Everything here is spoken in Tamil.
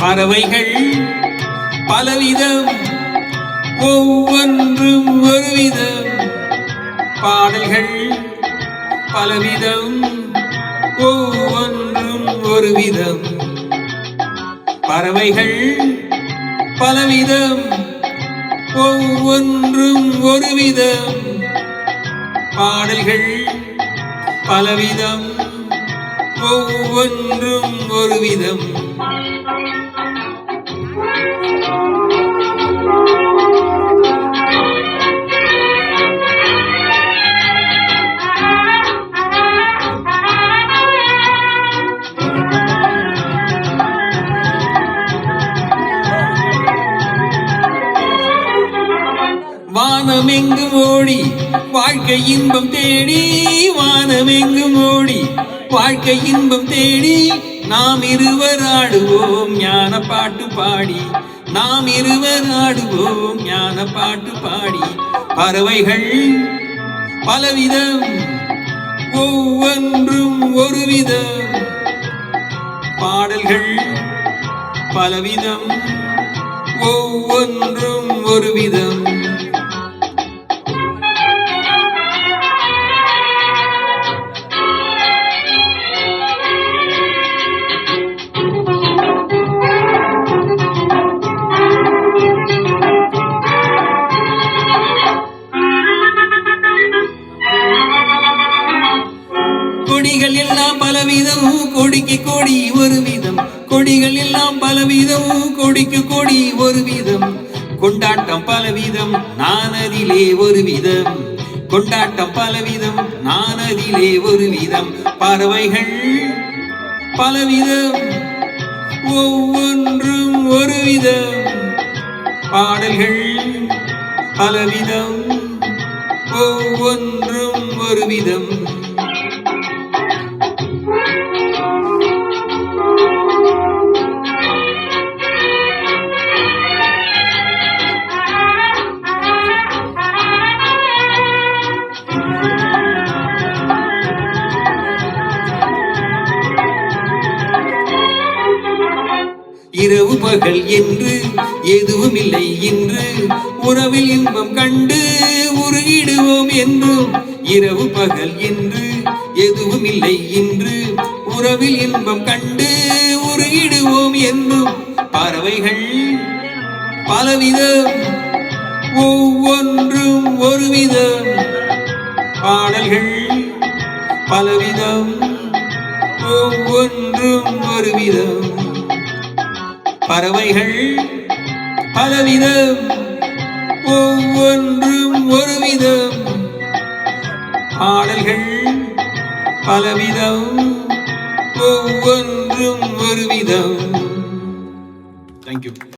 பறவைகள் பலவிதம், ஒவ்வொன்றும் ஒருவிதம். பாடல்கள் பலவிதம், ஒவ்வொன்றும் ஒருவிதம். பறவைகள் பலவிதம், ஒவ்வொன்றும் ஒருவிதம். பாடல்கள் பலவிதம், ஒவ்வொன்றும் ஒருவிதம். வானமெங்கும் ஓடி வாழ்க்கை இன்பம் தேடி, வானமெங்கும் ஓடி வாழ்க்கை இன்பம் தேடி, நாம் இருவர் ஆடுவோம் ஞான பாட்டு பாடி, நாம் இருவர் ஆடுவோம் ஞான பாட்டு பாடி. பறவைகள் பலவிதம், ஒவ்வொன்றும் ஒருவிதம். பாடல்கள் பலவிதம், ஒவ்வொன்றும் ஒருவிதம். கொடிகள் எல்லாம் பலவிதம், கொடிக்கு கொடி ஒரு விதம். கொடிகள் எல்லாம் பலவிதம், கொடிக்கு கொடி ஒரு விதம். கொண்டாட்டம் பலவிதம், நானதிலே ஒரு விதம். கொண்டாட்டம் பலவிதம், நானதிலே ஒரு விதம். பறவைகள் பலவிதம், ஒவ்வொன்றும் ஒரு விதம். பாடல்கள் பலவிதம், ஒவ்வொன்றும் ஒரு விதம். இரவு பகல் என்று எதுவும் இல்லை இன்று, உறவில் இன்பம் கண்டு உருகிடுவோம் என்றும். இரவு பகல் என்று எதுவும் இல்லை இன்று, உறவில் இன்பம் கண்டு உருகிடுவோம் என்றும். பறவைகள் பலவிதம், ஒவ்வொன்றும் ஒருவிதம். பாடல்கள் பலவிதம், ஒவ்வொன்றும் ஒருவிதம். பறவைகள் பலவிதம், ஒவ்வொன்றும் ஒருவிதம். பாடல்கள் பலவிதம், ஒவ்வொன்றும் ஒருவிதம். தேங்க்யூ.